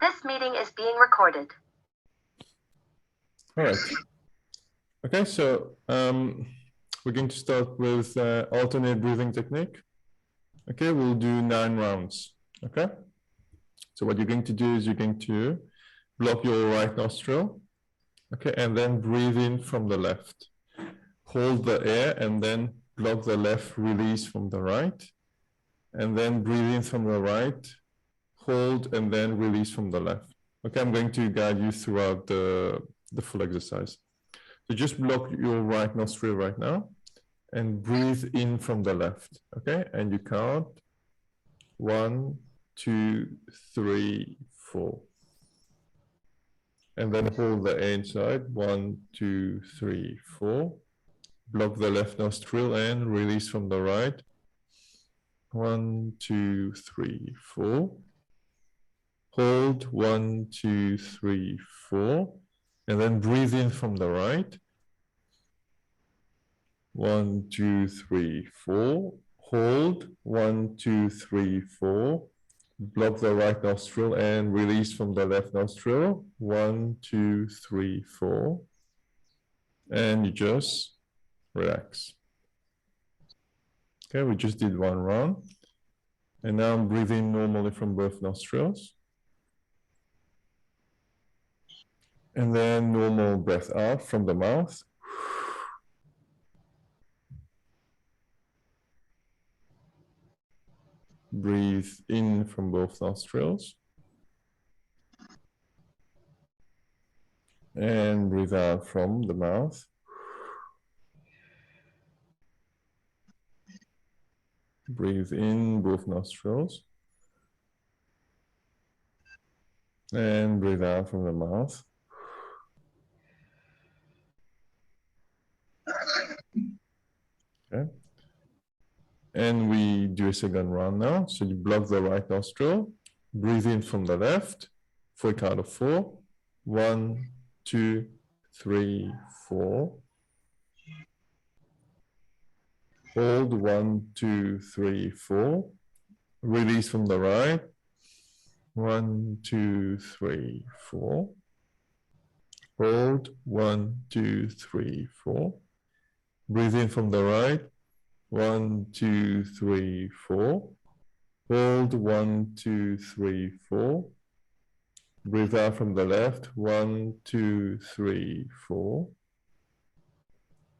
This meeting is being recorded. All right. Okay, so we're going to start with alternate breathing technique. Okay, we'll do 9 rounds. Okay. So what you're going to do is you're going to block your right nostril. Okay, and then breathe in from the left. Hold the air and then block the left, release from the right. And then breathe in from the right, hold, and then release from the left. Okay, I'm going to guide you throughout the full exercise. So just block your right nostril right now and breathe in from the left. Okay, and you count 1, 2, 3, 4. And then hold the air inside 1, 2, 3, 4. Block the left nostril and release from the right. 1, 2, 3, 4. Hold 1, 2, 3, 4. And then breathe in from the right. 1, 2, 3, 4. Hold 1, 2, 3, 4. Block the right nostril and release from the left nostril. 1, 2, 3, 4. And you just relax. Okay, we just did 1 round. And now I'm breathing normally from both nostrils. And then normal breath out from the mouth. Breathe in from both nostrils. And breathe out from the mouth. Breathe in both nostrils. And breathe out from the mouth. Okay. And we do a second round now. So you block the right nostril. Breathe in from the left for a count of 4. 1, 2, 3, 4. Hold 1, 2, 3, 4. Release from the right. 1, 2, 3, 4. Hold 1, 2, 3, 4. Breathe in from the right. 1, 2, 3, 4. Hold 1, 2, 3, 4. Breathe out from the left. 1, 2, 3, 4.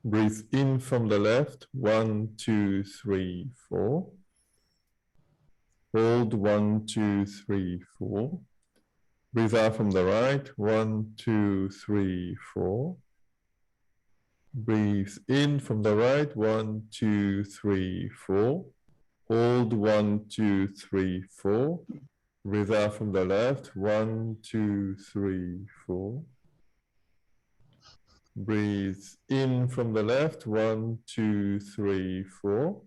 Breathe in from the left. 1, 2, 3, 4. Hold 1, 2, 3, 4. Breathe out from the right. 1, 2, 3, 4. Breathe in from the right. 1, 2, 3, 4. Hold 1, 2, 3, 4. Breathe out from the left. 1, 2, 3, 4. Breathe in from the left. 1, 2, 3, 4.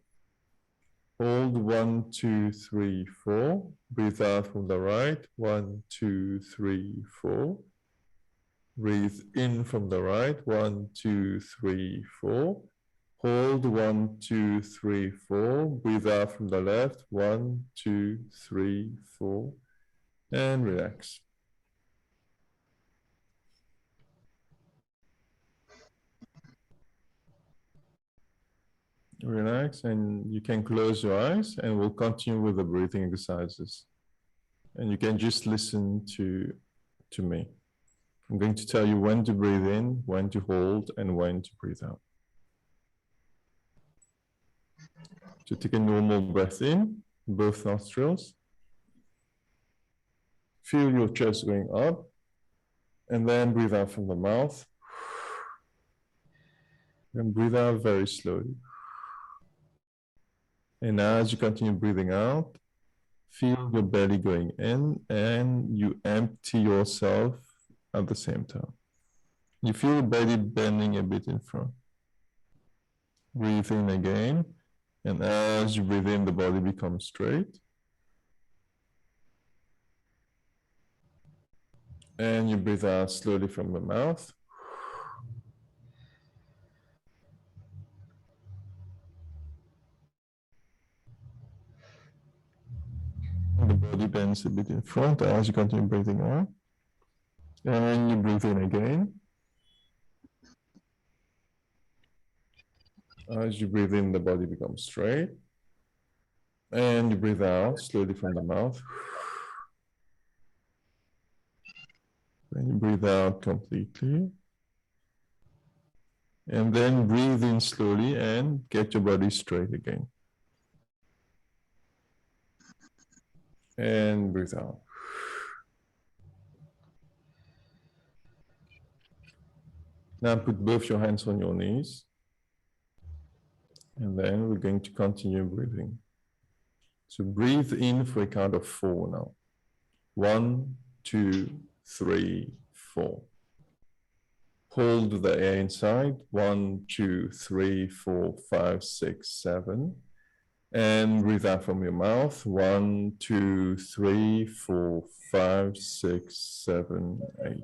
Hold 1, 2, 3, 4. Breathe out from the right. 1, 2, 3, 4. Breathe in from the right. 1, 2, 3, 4. Hold 1, 2, 3, 4. Breathe out from the left. 1, 2, 3, 4. And relax. Relax, and you can close your eyes, and we'll continue with the breathing exercises. And you can just listen to me. I'm going to tell you when to breathe in, when to hold, and when to breathe out. So take a normal breath in, both nostrils. Feel your chest going up, and then breathe out from the mouth. And breathe out very slowly. And as you continue breathing out, feel your belly going in, and you empty yourself at the same time. You feel your belly bending a bit in front. Breathe in again, and as you breathe in, the body becomes straight. And you breathe out slowly from the mouth. And the body bends a bit in front as you continue breathing out. And you breathe in again. As you breathe in, the body becomes straight. And you breathe out slowly from the mouth. Then you breathe out completely. And then breathe in slowly and get your body straight again. And breathe out. Now put both your hands on your knees. And then we're going to continue breathing. So breathe in for a count of 4 now. 1, 2, 3, 4. Hold the air inside. 1, 2, 3, 4, 5, 6, 7. And breathe out from your mouth. 1, 2, 3, 4, 5, 6, 7, 8.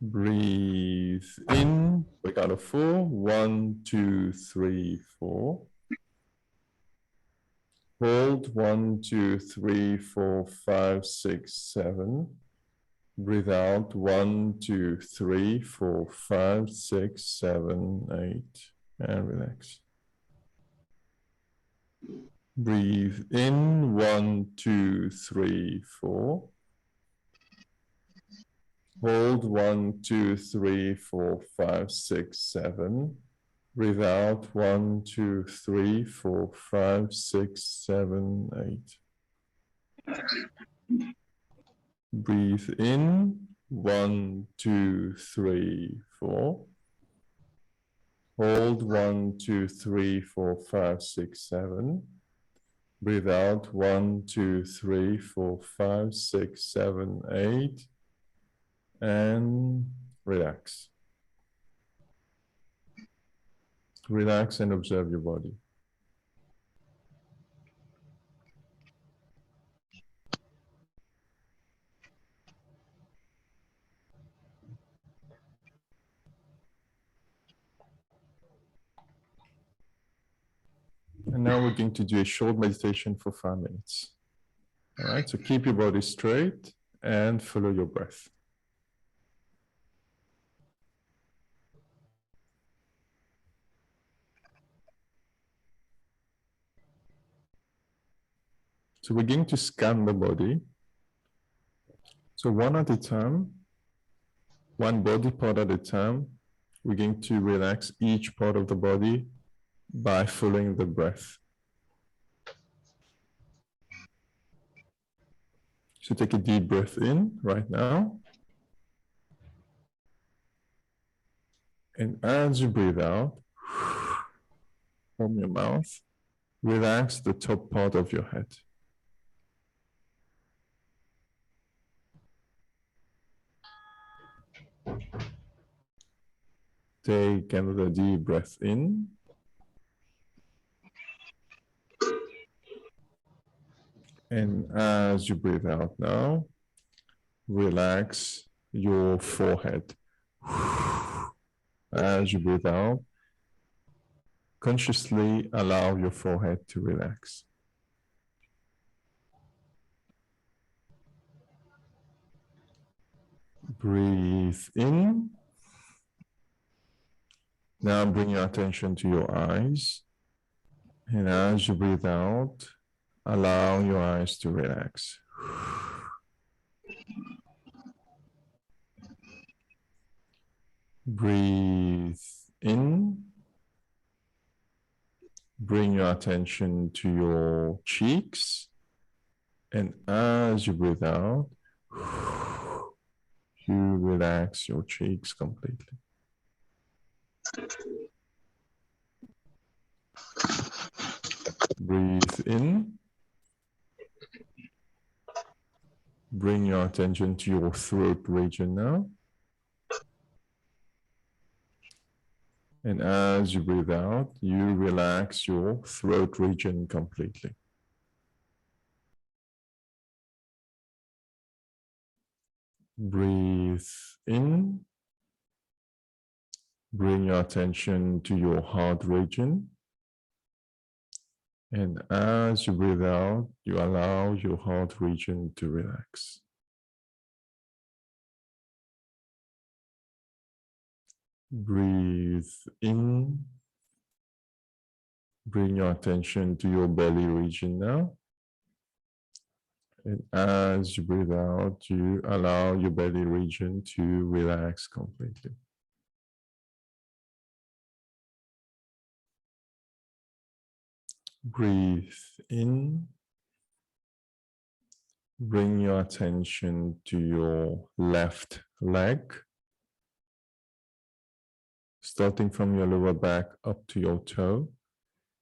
Breathe in. We count of 4. 1, 2, 3, 4. Hold 1, 2, 3, 4, 5, 6, 7. Breathe out 1, 2, 3, 4, 5, 6, 7, 8. And relax. Breathe in 1, 2, 3, 4. Hold 1, 2, 3, 4, 5, 6, 7. Breathe out 1, 2, 3, 4, 5, 6, 7, 8. Breathe in 1, 2, 3, 4. Hold 1, 2, 3, 4, 5, 6, 7. Breathe out 1, 2, 3, 4, 5, 6, 7, 8. And relax. Relax and observe your body. And now we're going to do a short meditation for 5 minutes. All right, so keep your body straight and follow your breath. So we're going to scan the body. So one at a time, one body part at a time. We're going to relax each part of the body by following the breath. So take a deep breath in right now. And as you breathe out from your mouth, relax the top part of your head. Take another deep breath in. And as you breathe out now, relax your forehead. As you breathe out, consciously allow your forehead to relax. Breathe in. Now bring your attention to your eyes. And as you breathe out, allow your eyes to relax. Breathe in. Bring your attention to your cheeks. And as you breathe out, you relax your cheeks completely. Breathe in. Bring your attention to your throat region now. And as you breathe out, you relax your throat region completely. Breathe in. Bring your attention to your heart region. And as you breathe out, you allow your heart region to relax. Breathe in. Bring your attention to your belly region now. And as you breathe out, you allow your belly region to relax completely. Breathe in. Bring your attention to your left leg, starting from your lower back up to your toe.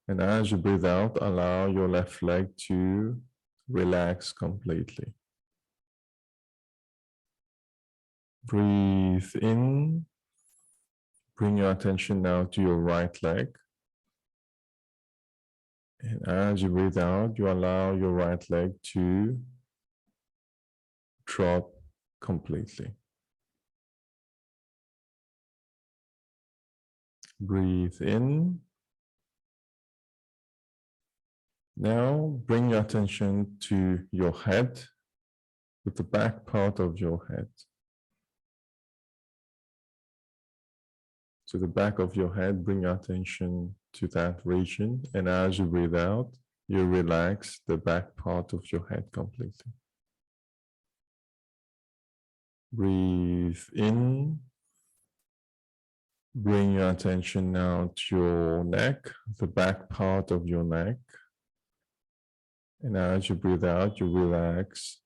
And as you breathe out, allow your left leg to relax completely. Breathe in. Bring your attention now to your right leg. And as you breathe out, you allow your right leg to drop completely. Breathe in. Now bring your attention to your head, with the back part of your head. To the back of your head, bring your attention to that region. And as you breathe out, you relax the back part of your head completely. Breathe in. Bring your attention now to your neck, the back part of your neck. And as you breathe out, you relax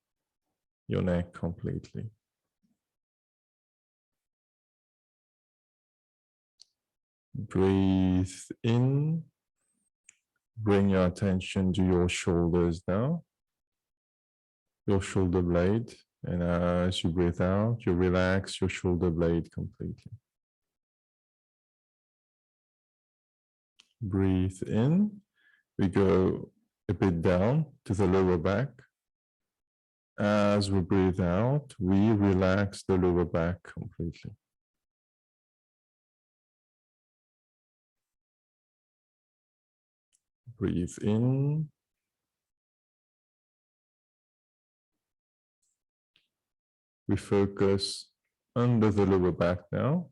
your neck completely. Breathe in. Bring your attention to your shoulders now, your shoulder blade. And as you breathe out, you relax your shoulder blade completely. Breathe in. We go a bit down to the lower back. As we breathe out, we relax the lower back completely. Breathe in. We focus under the lower back now,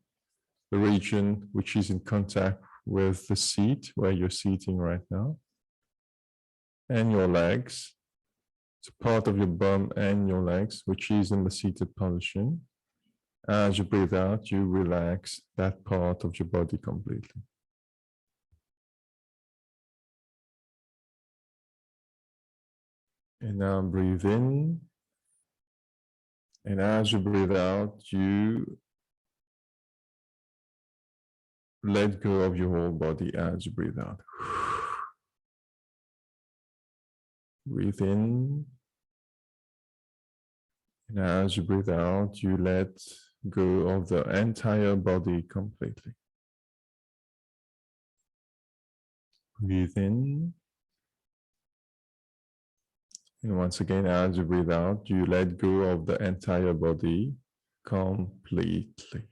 the region which is in contact with the seat where you're sitting right now, and your legs. It's part of your bum and your legs, which is in the seated position. As you breathe out, you relax that part of your body completely. And now breathe in. And as you breathe out, you let go of your whole body as you breathe out. Breathe in. And as you breathe out, you let go of the entire body completely. Breathe in. And once again, as you breathe out, you let go of the entire body completely.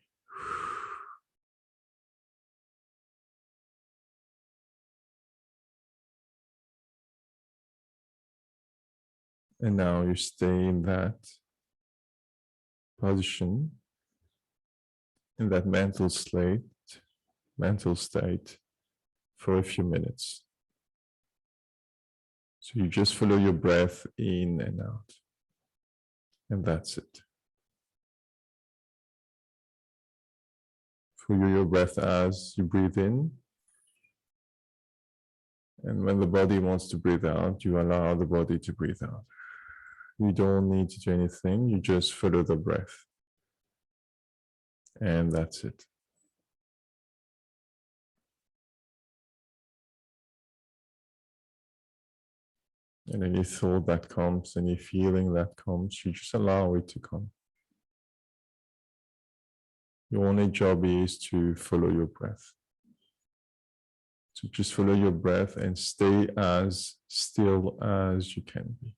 And now you stay in that position, in that mental state, for a few minutes. So you just follow your breath in and out. And that's it. Follow your breath as you breathe in. And when the body wants to breathe out, you allow the body to breathe out. You don't need to do anything, you just follow the breath. And that's it. And any thought that comes, any feeling that comes, you just allow it to come. Your only job is to follow your breath. So just follow your breath and stay as still as you can be.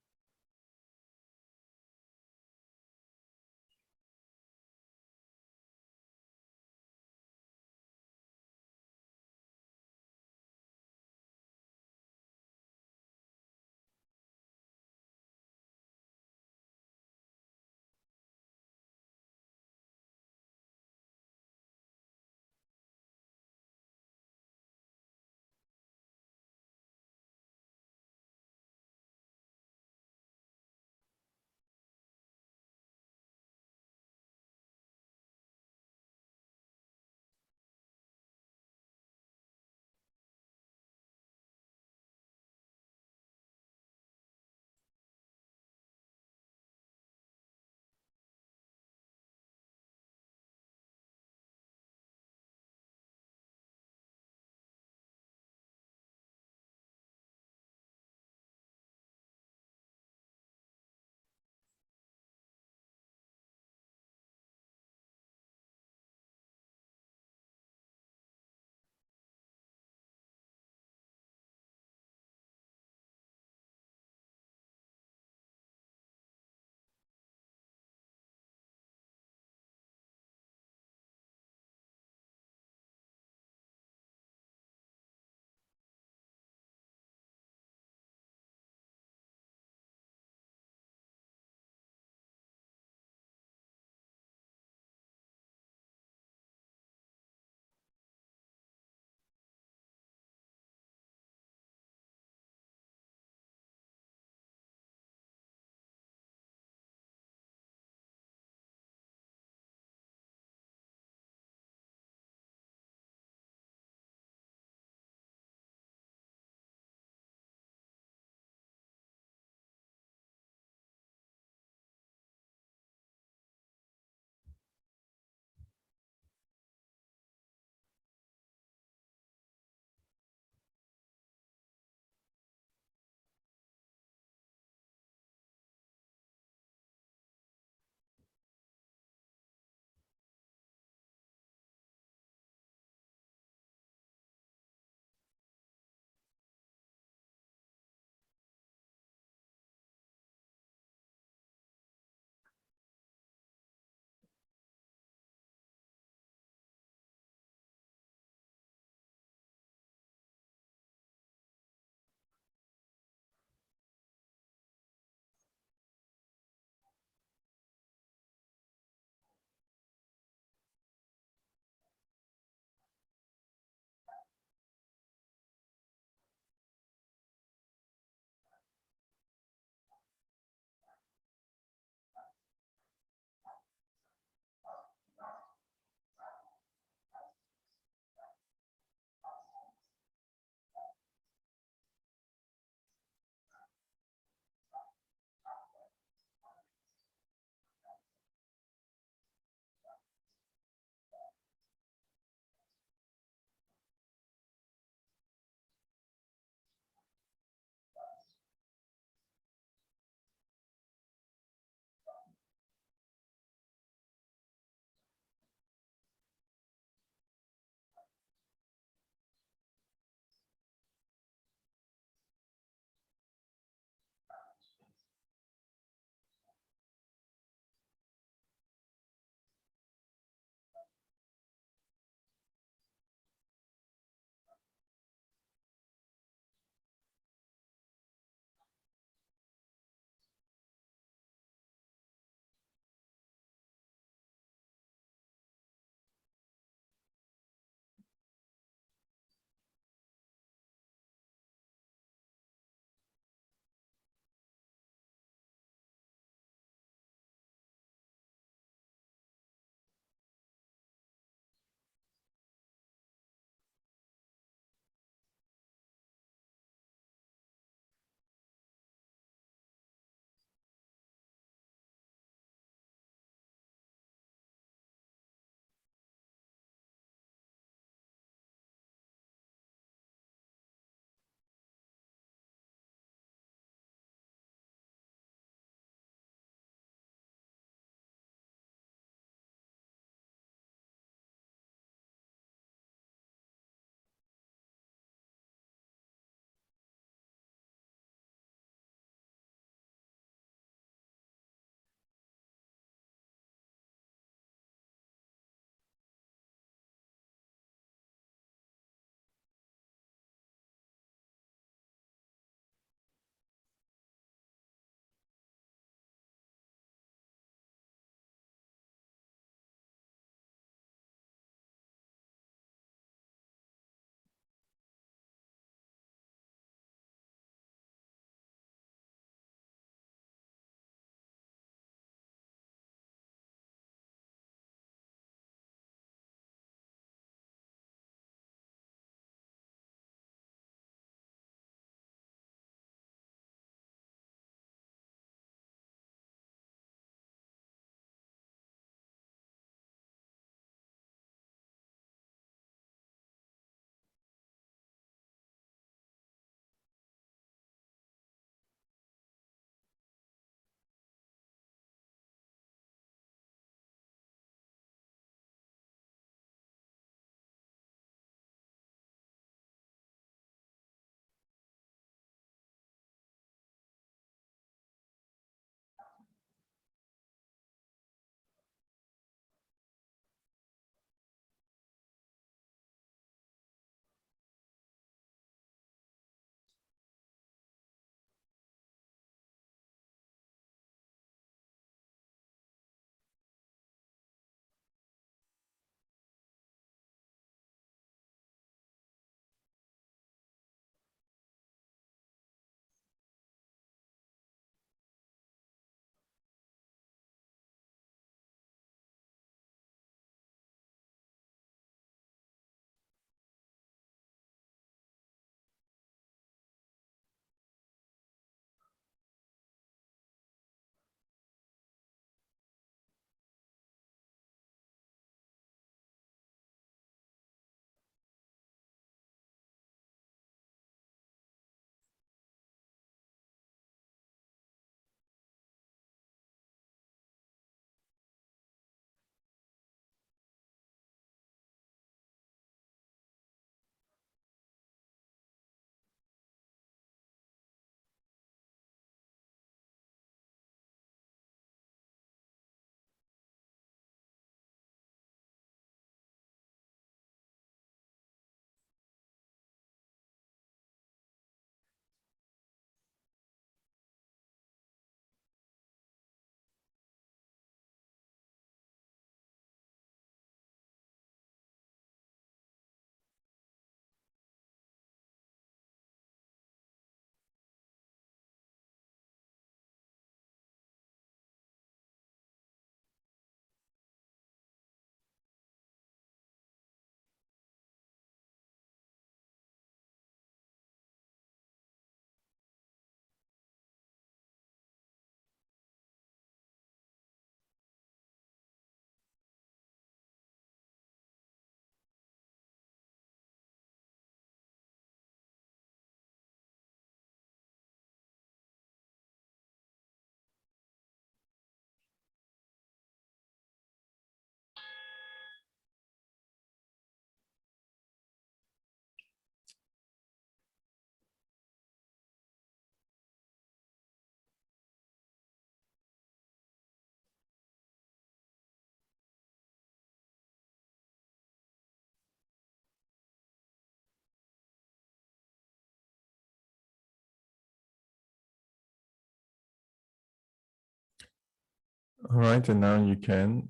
All right, and now you can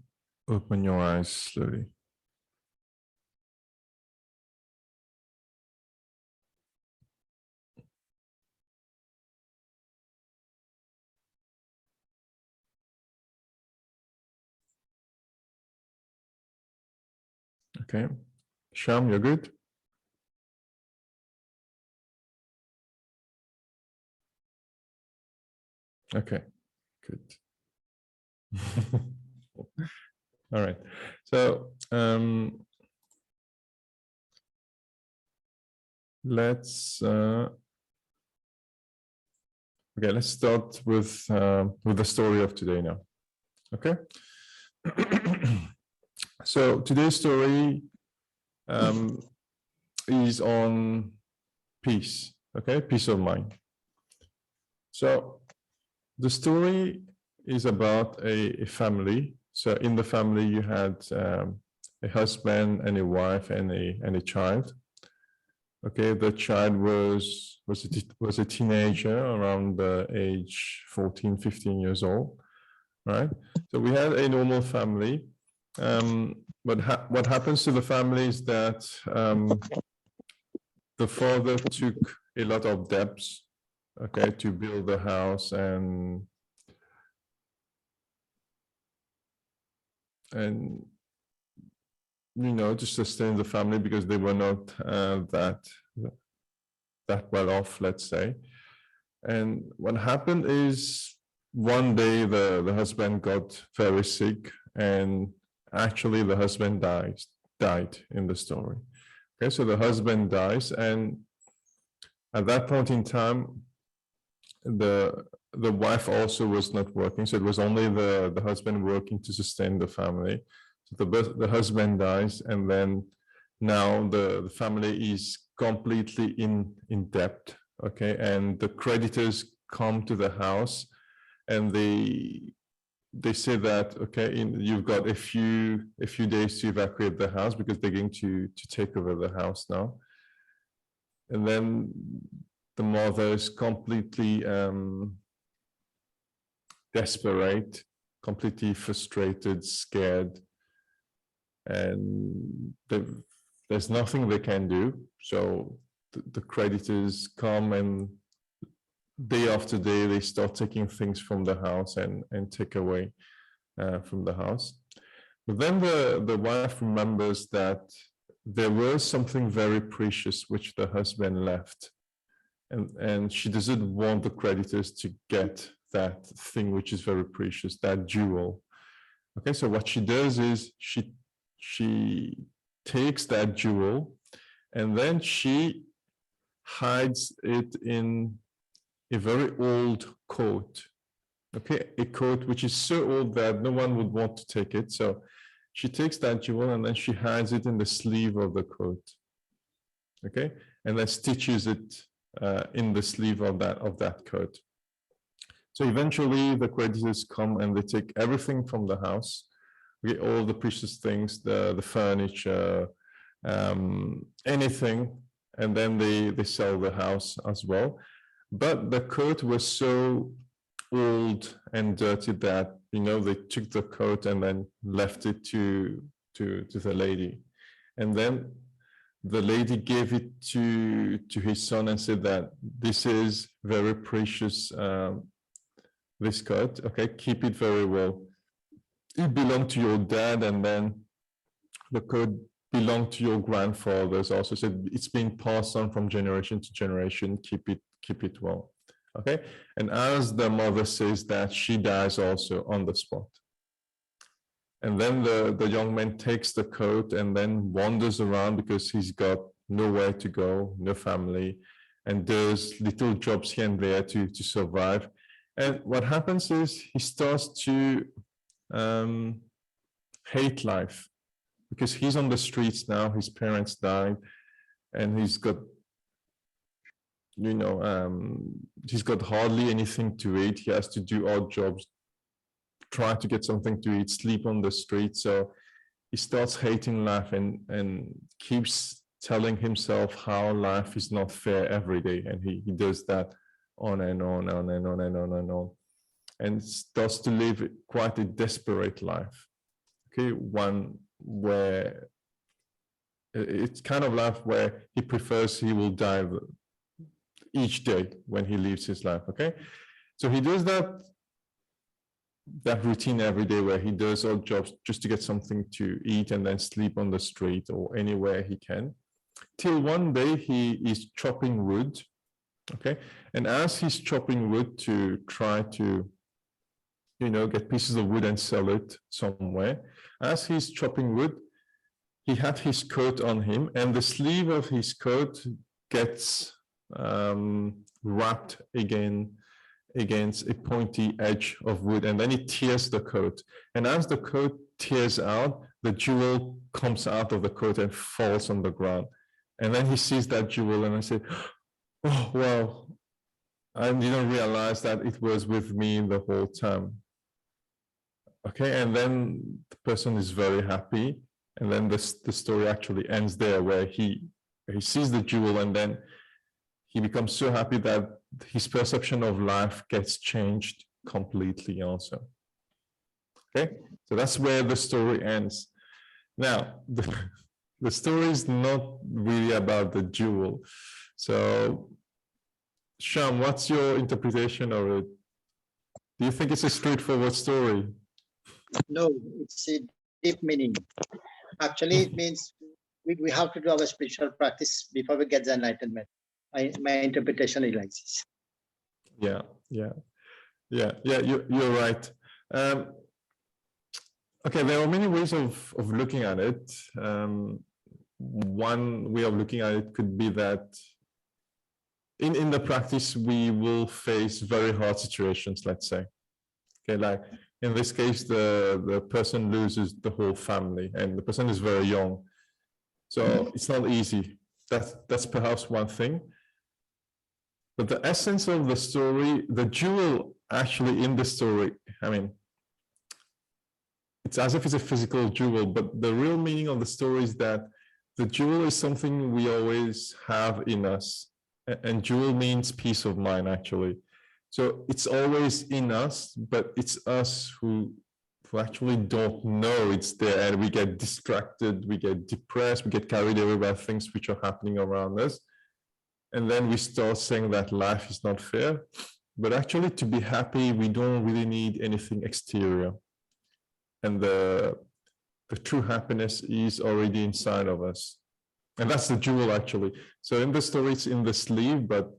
open your eyes slowly. Okay, Sham, you're good? Okay, good. All right, so let's okay, let's start with the story of today now. Okay. So today's story is on peace. Okay, peace of mind. So the story is about a family. So in the family, you had a husband and a wife and a child. Okay, the child was a teenager around the age 14, 15 years old, right? So we had a normal family. What happens to the family is that the father took a lot of debts, okay, to build the house and to sustain the family because they were not that well off, let's say. And what happened is one day the husband got very sick, and actually the husband died in the story. Okay, so the husband dies, and at that point in time, the wife also was not working, so it was only the husband working to sustain the family. So the husband dies, and then now the family is completely in debt. Okay, and the creditors come to the house, and they say that, okay, you've got a few days to evacuate the house because they're going to take over the house now. And then the mother is completely desperate, completely frustrated, scared, and there's nothing they can do. So the creditors come, and day after day they start taking things from the house and take away from the house. But then the wife remembers that there was something very precious which the husband left, and she doesn't want the creditors to get that thing which is very precious, that jewel. Okay, so what she does is she takes that jewel, and then she hides it in a very old coat. Okay, a coat which is so old that no one would want to take it. So she takes that jewel and then she hides it in the sleeve of the coat. Okay, and then stitches it in the sleeve of that coat. So eventually the creditors come and they take everything from the house, okay, all the precious things, the furniture, anything, and then they sell the house as well. But the coat was so old and dirty that they took the coat and then left it to the lady, and then the lady gave it to his son and said that this is very precious, this coat, okay, keep it very well. It belonged to your dad, and then the coat belonged to your grandfathers also. So it's been passed on from generation to generation. Keep it well. Okay. And as the mother says that, she dies also on the spot. And then the young man takes the coat and then wanders around because he's got nowhere to go, no family, and does little jobs here and there to survive. And what happens is he starts to hate life because he's on the streets now. His parents died, and he's got he's got hardly anything to eat. He has to do odd jobs, try to get something to eat, sleep on the street. So he starts hating life and keeps telling himself how life is not fair every day. And he does that on and on and on and on and on. and starts to live quite a desperate life. Okay, one where it's kind of life where he prefers he will die each day when he lives his life. Okay, so he does that routine every day where he does odd jobs just to get something to eat and then sleep on the street or anywhere he can, till one day he is chopping wood. Okay, and as he's chopping wood to try to, you know, get pieces of wood and sell it somewhere, as he's chopping wood, he had his coat on him, and the sleeve of his coat gets wrapped again against a pointy edge of wood, and then it tears the coat. And as the coat tears out, the jewel comes out of the coat and falls on the ground. And then he sees that jewel, and I said, "Oh, wow, I didn't realize that it was with me the whole time." Okay, and then the person is very happy, and then the story actually ends there, where he sees the jewel, and then he becomes so happy that his perception of life gets changed completely also. Okay, so that's where the story ends. Now, the story is not really about the jewel. So, Sham, what's your interpretation of it? Do you think it's a straightforward story? No, it's a deep meaning. Actually, it means we have to do our spiritual practice before we get the enlightenment. My interpretation is like this. Yeah. You're right. Okay, there are many ways of looking at it. One way of looking at it could be that in the practice we will face very hard situations. Let's say, okay, like in this case, the person loses the whole family, and the person is very young, so it's not easy. That's perhaps one thing. But the essence of the story, the jewel actually in the story, I mean, it's as if it's a physical jewel, but the real meaning of the story is that the jewel is something we always have in us. And jewel means peace of mind, actually. So it's always in us, but it's us who actually don't know it's there, and we get distracted, we get depressed, we get carried away by things which are happening around us. And then we start saying that life is not fair. But actually, to be happy, we don't really need anything exterior. And the true happiness is already inside of us. And that's the jewel, actually. So in the story, it's in the sleeve, but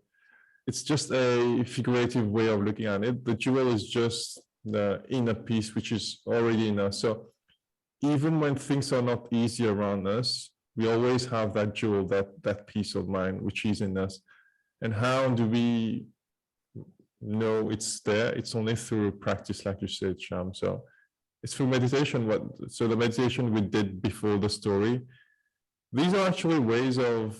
it's just a figurative way of looking at it. The jewel is just the inner peace, which is already in us. So even when things are not easy around us, we always have that jewel, that peace of mind, which is in us. And how do we know it's there? It's only through practice, like you said, Sham. So it's through meditation. So the meditation we did before the story, these are actually ways of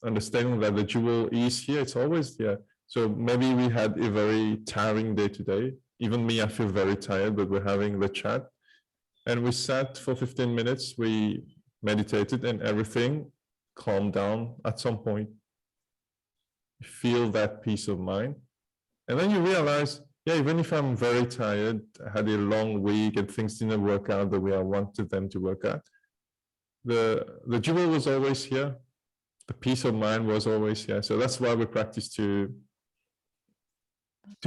understanding that the jewel is here. It's always here. So maybe we had a very tiring day today. Even me, I feel very tired, but we're having the chat. And we sat for 15 minutes. We meditated, and everything calmed down at some point. You feel that peace of mind. And then you realize, yeah, even if I'm very tired, I had a long week and things didn't work out the way I wanted them to work out, the jewel was always here. The peace of mind was always here. So that's why we practice to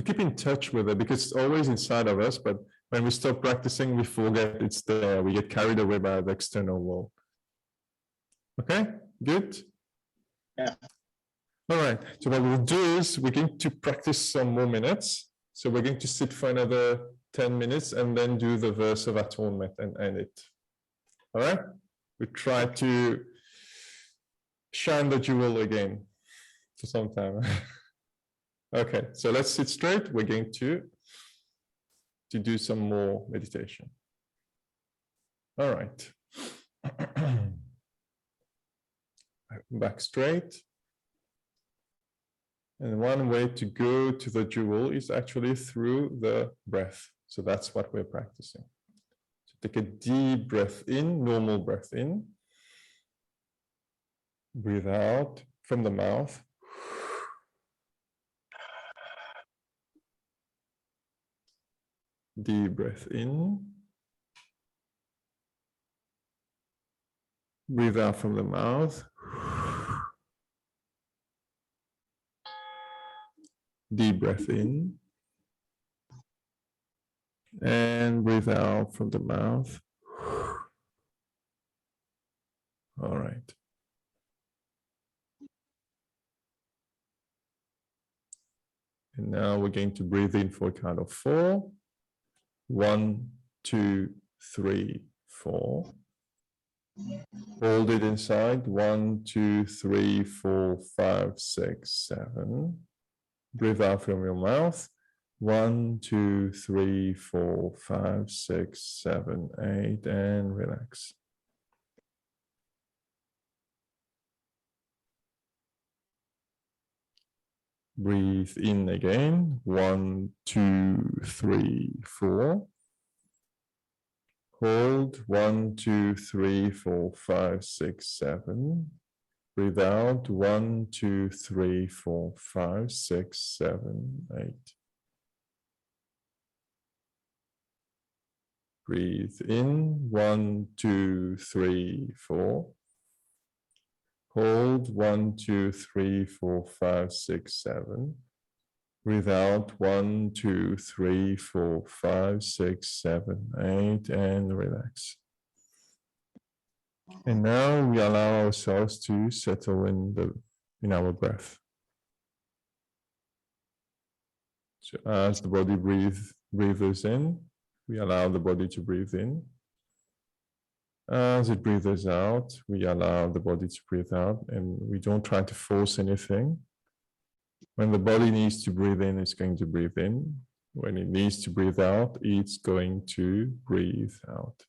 keep in touch with it, because it's always inside of us. But when we stop practicing, we forget it's there. We get carried away by the external world. Okay, good? Yeah. All right, so what we'll do is we're going to practice some more minutes. So we're going to sit for another 10 minutes and then do the verse of atonement and end it. All right, we try to shine the jewel again for some time. Okay, so let's sit straight. We're going to do some more meditation. All right. Back straight. And one way to go to the jewel is actually through the breath. So that's what we're practicing. So take a deep breath in, normal breath in. Breathe out from the mouth. Deep breath in. Breathe out from the mouth. Deep breath in. And breathe out from the mouth. All right. And now we're going to breathe in for a count of 4. 1, 2, 3, 4. Hold it inside. 1, 2, 3, 4, 5, 6, 7. Breathe out from your mouth. 1, 2, 3, 4, 5, 6, 7, 8, and relax. Breathe in again. 1, 2, 3, 4. Hold. 1, 2, 3, 4, 5, 6, 7. Breathe out. 1, 2, 3, 4, 5, 6, 7, 8. Breathe in. 1, 2, 3, 4. Hold. 1, 2, 3, 4, 5, 6, 7. Breathe out. 1, 2, 3, 4, 5, 6, 7, 8, and relax. And now we allow ourselves to settle in our breath. So as the body breathes in, we allow the body to breathe in. As it breathes out, we allow the body to breathe out, and we don't try to force anything. When the body needs to breathe in, it's going to breathe in. When it needs to breathe out, it's going to breathe out.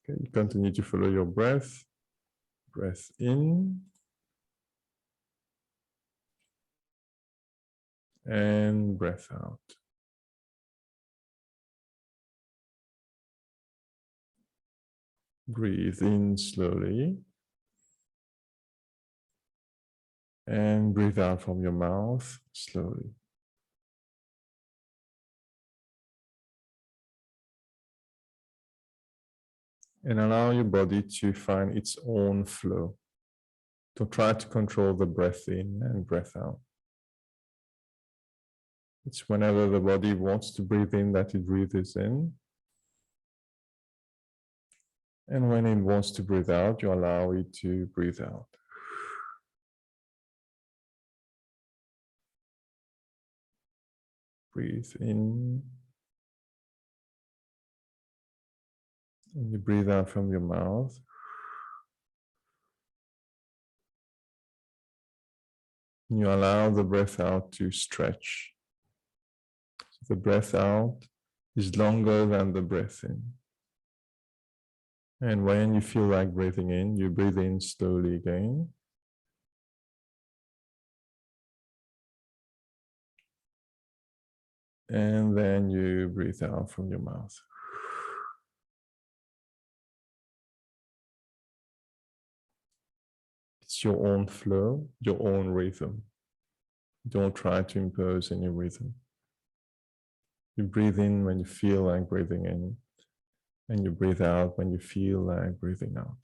Okay, you continue to follow your breath. Breath in. And breath out. Breathe in slowly. And breathe out from your mouth slowly. And allow your body to find its own flow. Don't try to control the breath in and breath out. It's whenever the body wants to breathe in that it breathes in. And when it wants to breathe out, you allow it to breathe out. Breathe in. And you breathe out from your mouth. And you allow the breath out to stretch. So the breath out is longer than the breath in. And when you feel like breathing in, you breathe in slowly again. And then you breathe out from your mouth. It's your own flow, your own rhythm. Don't try to impose any rhythm. You breathe in when you feel like breathing in, and you breathe out when you feel like breathing out.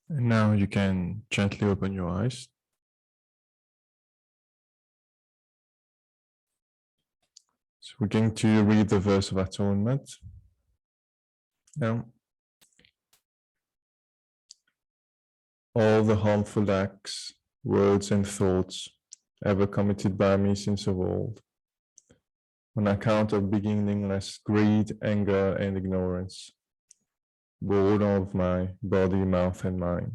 And now you can gently open your eyes. So we're going to read the verse of atonement. Now, all the harmful acts, words, and thoughts ever committed by me since of old, on account of beginningless greed, anger, and ignorance, born of my body, mouth, and mind,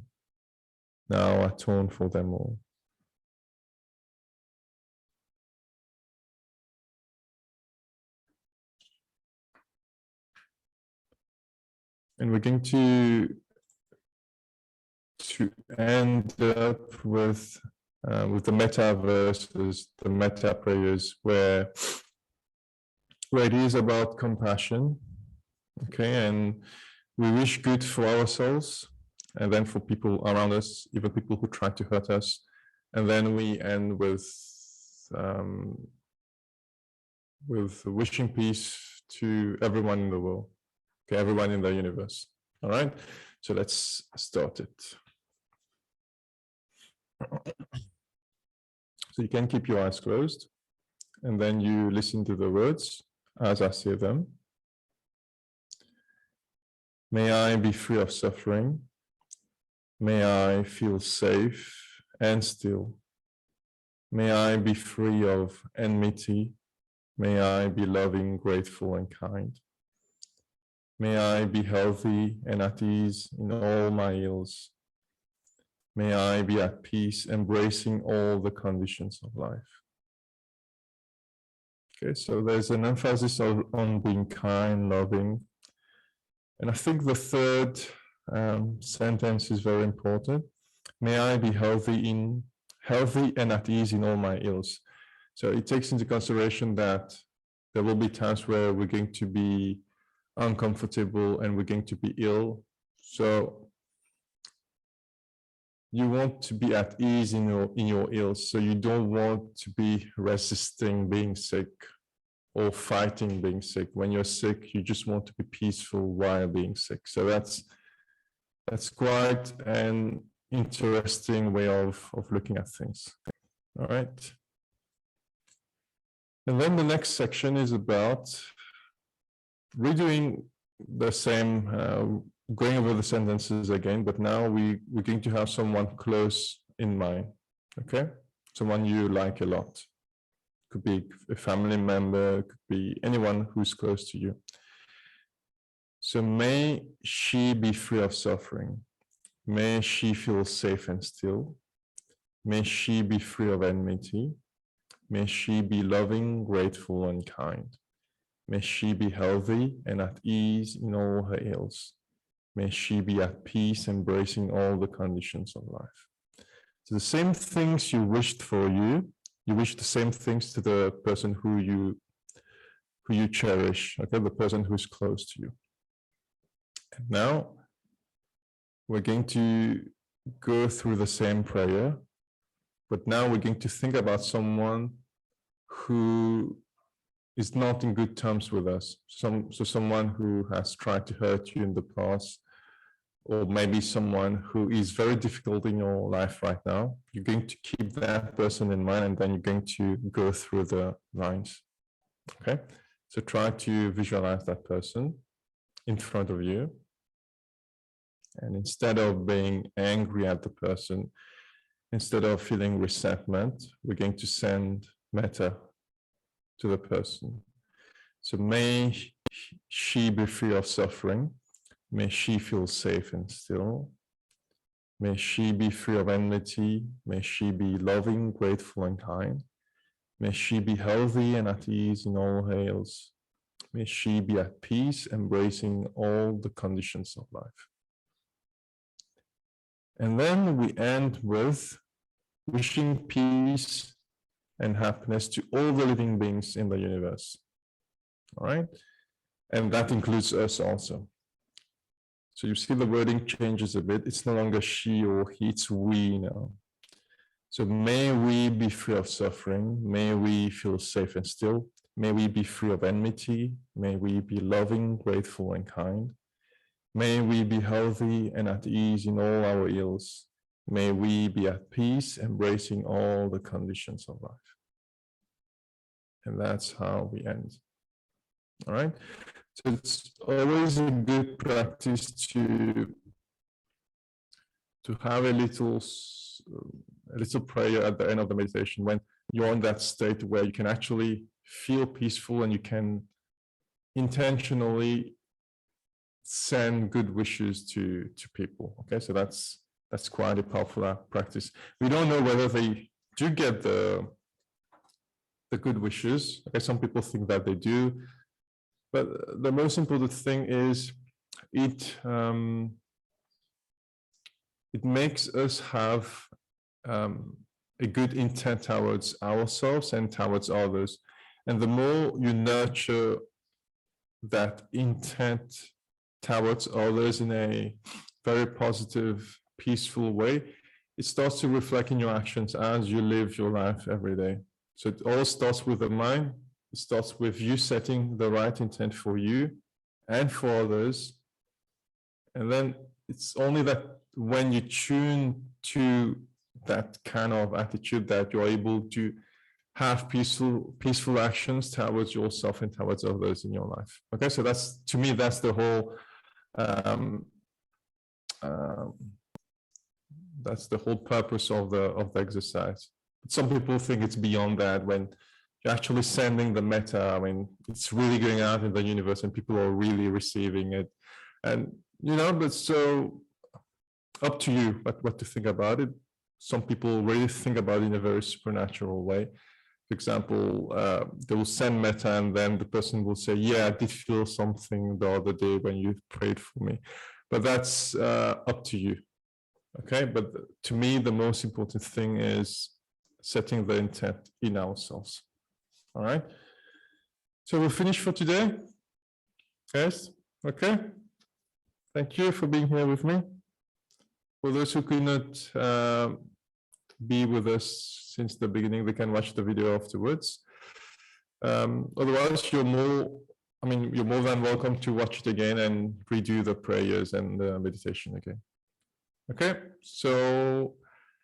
now atone for them all. And we're going to end up with the Metta verses, the Metta prayers, where it is about compassion, okay, and we wish good for ourselves, and then for people around us, even people who try to hurt us, and then we end with wishing peace to everyone in the world, okay, everyone in the universe. All right, so let's start it. So you can keep your eyes closed, and then you listen to the words as I say them. May I be free of suffering. May I feel safe and still. May I be free of enmity. May I be loving, grateful, and kind. May I be healthy and at ease in all my ills. May I be at peace, embracing all the conditions of life. Okay, so there's an emphasis on being kind, loving. And I think the third sentence is very important. May I be healthy and at ease in all my ills. So it takes into consideration that there will be times where we're going to be uncomfortable and we're going to be ill. So you want to be at ease in your ills. So you don't want to be resisting being sick or fighting being sick. When you're sick, you just want to be peaceful while being sick. So that's quite an interesting way of looking at things. All right. And then the next section is about redoing the same, going over the sentences again, but now we're going to have someone close in mind, okay? Someone you like a lot. Could be a family member, could be anyone who's close to you. So may she be free of suffering. May she feel safe and still. May she be free of enmity. May she be loving, grateful, and kind. May she be healthy and at ease in all her ills. May she be at peace, embracing all the conditions of life. So the same things you wished for you wish the same things to the person who you cherish, okay, the person who's close to you. And now we're going to go through the same prayer, but now we're going to think about someone who is not in good terms with us. So someone who has tried to hurt you in the past, or maybe someone who is very difficult in your life right now. You're going to keep that person in mind, and then you're going to go through the lines. Okay, so try to visualize that person in front of you. And instead of being angry at the person, instead of feeling resentment, we're going to send metta to the person. So may she be free of suffering. May she feel safe and still. May she be free of enmity. May she be loving, grateful, and kind. May she be healthy and at ease in all her ills. May she be at peace, embracing all the conditions of life. And then we end with wishing peace and happiness to all the living beings in the universe. All right? And that includes us also. So you see the wording changes a bit. It's no longer she or he, it's we now. So may we be free of suffering. May we feel safe and still. May we be free of enmity. May we be loving, grateful, and kind. May we be healthy and at ease in all our ills. May we be at peace, embracing all the conditions of life. And that's how we end. All right. So it's always a good practice to have a little prayer at the end of the meditation when you're in that state where you can actually feel peaceful and you can intentionally send good wishes to people. Okay, so that's quite a powerful practice. We don't know whether they do get the good wishes. Okay, some people think that they do, but the most important thing is it makes us have a good intent towards ourselves and towards others. And the more you nurture that intent towards others in a very positive, peaceful way, it starts to reflect in your actions as you live your life every day. So it all starts with the mind. It starts with you setting the right intent for you and for others. And then it's only that when you tune to that kind of attitude that you're able to have peaceful actions towards yourself and towards others in your life. Okay, so that's, to me, that's the whole purpose of the exercise. Some people think it's beyond that. When you're actually sending the metta, I mean, it's really going out in the universe and people are really receiving it. And but so up to you what to think about it. Some people really think about it in a very supernatural way. For example, they will send metta and then the person will say, yeah, I did feel something the other day when you prayed for me. But that's up to you. Okay, but to me, the most important thing is setting the intent in ourselves. All right. So we'll finish for today. Yes. Okay. Thank you for being here with me. For those who could not be with us since the beginning, they can watch the video afterwards. Otherwise, you're more than welcome to watch it again and redo the prayers and the meditation again. Okay, so